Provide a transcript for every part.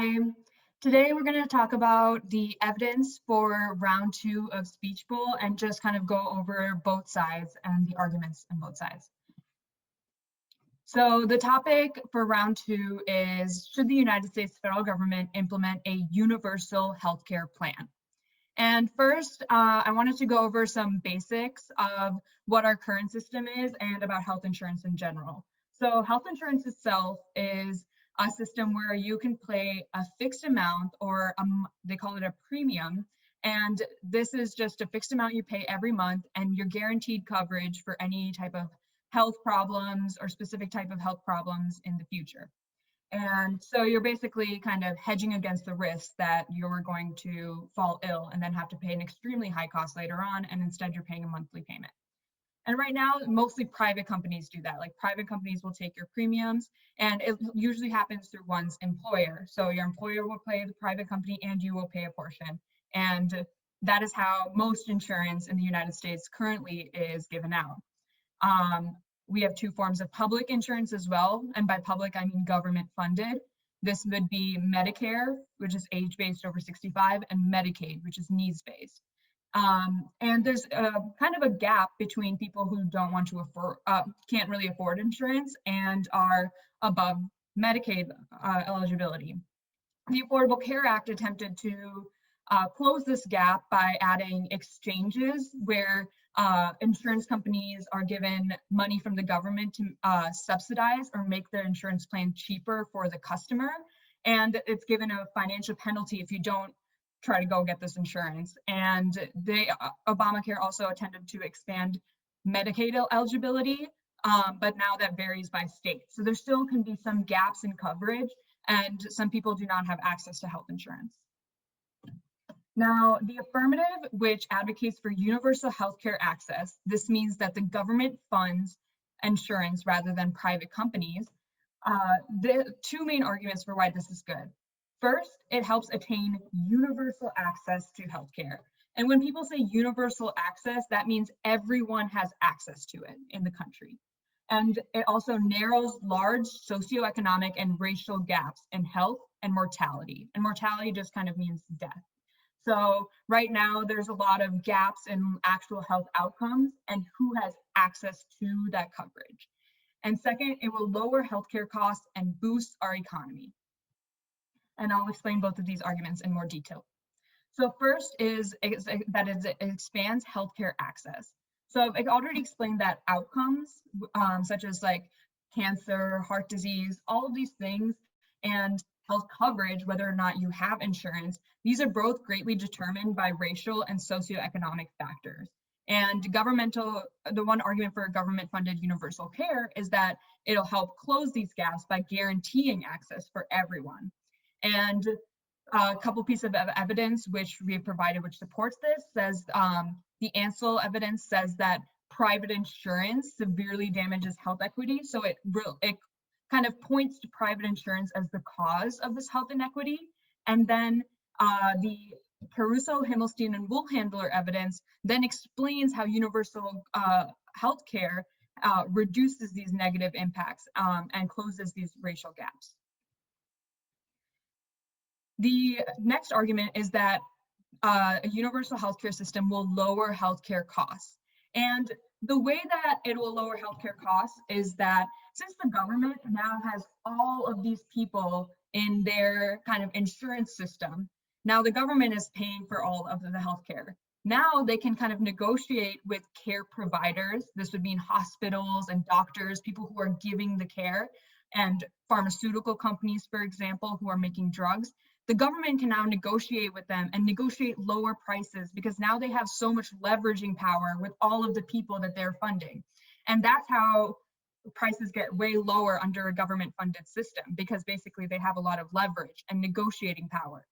Hi. Today we're going to talk about the evidence for round 2 of Speech Bowl and just kind of go over both sides and the arguments on both sides. So the topic for round 2 is, should the United States federal government implement a universal healthcare plan? And first, I wanted to go over some basics of what our current system is and about health insurance in general. So health insurance itself is a system where you can pay a fixed amount, or they call it a premium. And this is just a fixed amount you pay every month, and you're guaranteed coverage for any type of health problems or specific type of health problems in the future. And so you're basically kind of hedging against the risk that you're going to fall ill and then have to pay an extremely high cost later on, and instead you're paying a monthly payment. And right now, mostly private companies do that. Like private companies will take your premiums, and it usually happens through one's employer. So your employer will pay the private company and you will pay a portion. And that is how most insurance in the United States currently is given out. We have two forms of public insurance as well. And by public, I mean government funded. This would be Medicare, which is age-based over 65, and Medicaid, which is needs-based. And there's kind of a gap between people who don't want to afford, can't really afford insurance and are above Medicaid eligibility. The Affordable Care Act attempted to close this gap by adding exchanges where insurance companies are given money from the government to subsidize or make their insurance plan cheaper for the customer. And it's given a financial penalty if you don't try to go get this insurance. And Obamacare also attempted to expand Medicaid eligibility, but now that varies by state. So there still can be some gaps in coverage, and some people do not have access to health insurance. Now, the affirmative, which advocates for universal healthcare access, this means that the government funds insurance rather than private companies. The two main arguments for why this is good. First, it helps attain universal access to healthcare. And when people say universal access, that means everyone has access to it in the country. And it also narrows large socioeconomic and racial gaps in health and mortality. And mortality just kind of means death. So right now, there's a lot of gaps in actual health outcomes and who has access to that coverage. And second, it will lower healthcare costs and boost our economy. And I'll explain both of these arguments in more detail. So first is that it expands healthcare access. So I've already explained that outcomes, such as like cancer, heart disease, all of these things, and health coverage, whether or not you have insurance, these are both greatly determined by racial and socioeconomic factors. And the one argument for government-funded universal care is that it'll help close these gaps by guaranteeing access for everyone. And a couple pieces of evidence which we have provided which supports this says the Ansel evidence says that private insurance severely damages health equity. So it kind of points to private insurance as the cause of this health inequity. And then the Caruso, Himmelstein, and Woolhandler evidence then explains how universal healthcare reduces these negative impacts and closes these racial gaps. The next argument is that a universal healthcare system will lower healthcare costs. And the way that it will lower healthcare costs is that since the government now has all of these people in their kind of insurance system, now the government is paying for all of the healthcare. Now they can kind of negotiate with care providers. This would mean hospitals and doctors, people who are giving the care, and pharmaceutical companies, for example, who are making drugs. The government can now negotiate with them and negotiate lower prices because now they have so much leveraging power with all of the people that they're funding. And that's how prices get way lower under a government funded system, because basically they have a lot of leverage and negotiating power.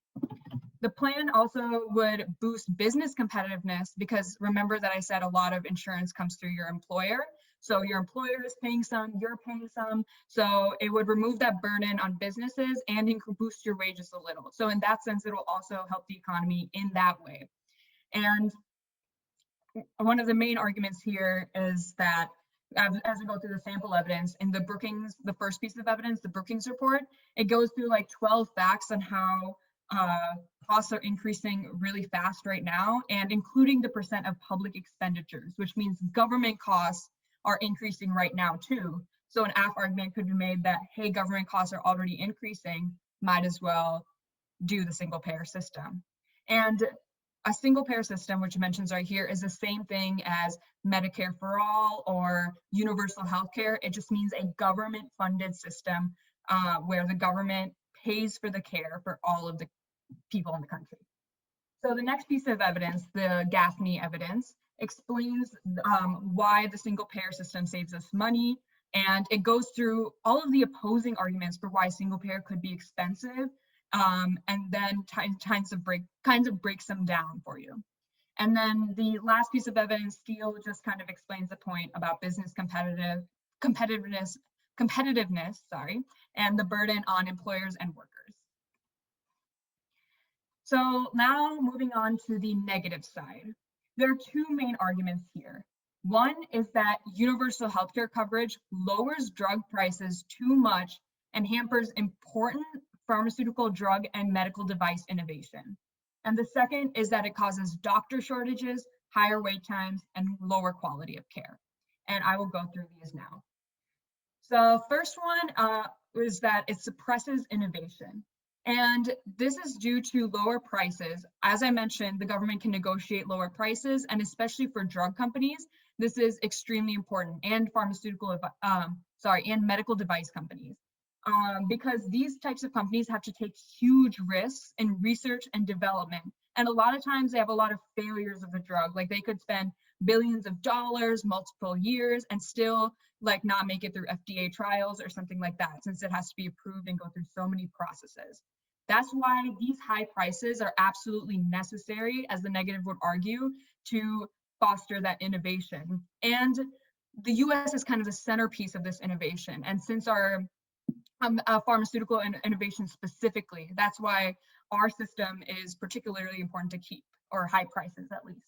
The plan also would boost business competitiveness because remember that I said a lot of insurance comes through your employer. So your employer is paying some, you're paying some. So it would remove that burden on businesses and it could boost your wages a little. So in that sense, it will also help the economy in that way. And one of the main arguments here is that as we go through the sample evidence in the first piece of evidence, the Brookings report, it goes through like 12 facts on how costs are increasing really fast right now, and including the percent of public expenditures, which means government costs are increasing right now too. So an argument could be made that, hey, government costs are already increasing, might as well do the single payer system. And a single payer system, which it mentions right here, is the same thing as Medicare for all or universal healthcare. It just means a government funded system where the government pays for the care for all of the people in the country. So the next piece of evidence, the Gaffney evidence, explains why the single payer system saves us money, and it goes through all of the opposing arguments for why single payer could be expensive, and then kinds of breaks them down for you. And then the last piece of evidence, Steele, just kind of explains the point about business competitiveness, and the burden on employers and workers. So now moving on to the negative side. There are two main arguments here. One is that universal healthcare coverage lowers drug prices too much and hampers important pharmaceutical, drug, and medical device innovation. And the second is that it causes doctor shortages, higher wait times, and lower quality of care. And I will go through these now. So first one is that it suppresses innovation. And this is due to lower prices. As I mentioned, the government can negotiate lower prices, and especially for drug companies, this is extremely important, and and medical device companies. Because these types of companies have to take huge risks in research and development. And a lot of times they have a lot of failures of the drug. Like they could spend billions of dollars, multiple years, and still like not make it through FDA trials or something like that, since it has to be approved and go through so many processes. That's why these high prices are absolutely necessary, as the negative would argue, to foster that innovation. And the US is kind of the centerpiece of this innovation. And since our pharmaceutical innovation specifically, that's why our system is particularly important to keep, or high prices at least.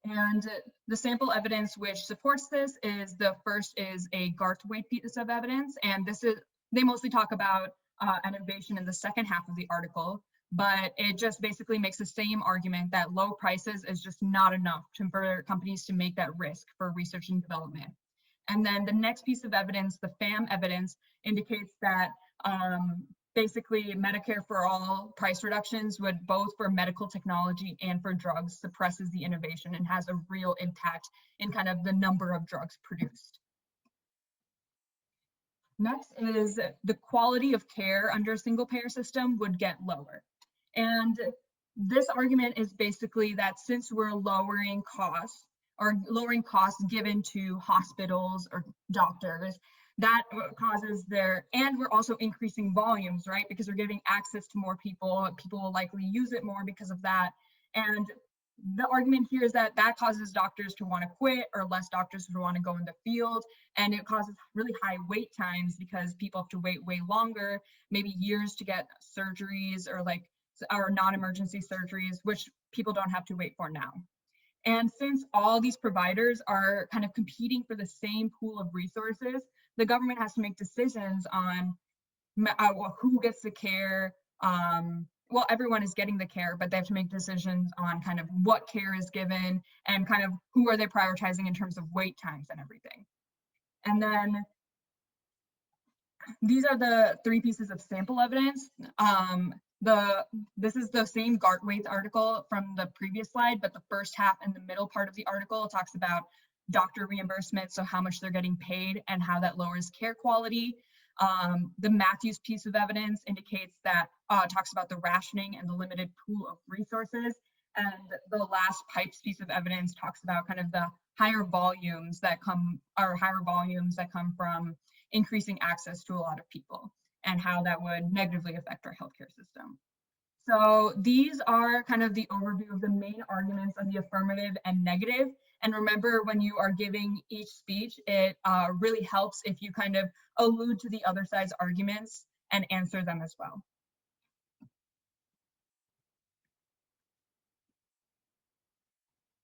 And the sample evidence which supports this is, the first is a Garthwaite piece of evidence, and they mostly talk about innovation in the second half of the article, but it just basically makes the same argument that low prices is just not enough for companies to make that risk for research and development. And then the next piece of evidence, the FAM evidence, indicates that basically Medicare for all price reductions would, both for medical technology and for drugs, suppresses the innovation and has a real impact in kind of the number of drugs produced. Next is the quality of care under a single payer system would get lower. And this argument is basically that since we're lowering costs given to hospitals or doctors, that causes and we're also increasing volumes, right? Because we're giving access to more people, people will likely use it more because of that. And the argument here is that causes doctors to want to quit, or less doctors who want to go in the field. And it causes really high wait times because people have to wait way longer, maybe years, to get surgeries or non-emergency surgeries, which people don't have to wait for now. And since all these providers are kind of competing for the same pool of resources, the government has to make decisions on who gets the care. Well, everyone is getting the care, but they have to make decisions on kind of what care is given and kind of who are they prioritizing in terms of wait times and everything. And then these are the three pieces of sample evidence. This is the same Garthwaite article from the previous slide, but the first half and the middle part of the article talks about doctor reimbursement, so how much they're getting paid and how that lowers care quality. The Matthews piece of evidence indicates that, talks about the rationing and the limited pool of resources. And the last Pipes piece of evidence talks about kind of the higher volumes that come from increasing access to a lot of people, and how that would negatively affect our healthcare system. So these are kind of the overview of the main arguments of the affirmative and negative. And remember, when you are giving each speech, it really helps if you kind of allude to the other side's arguments and answer them as well.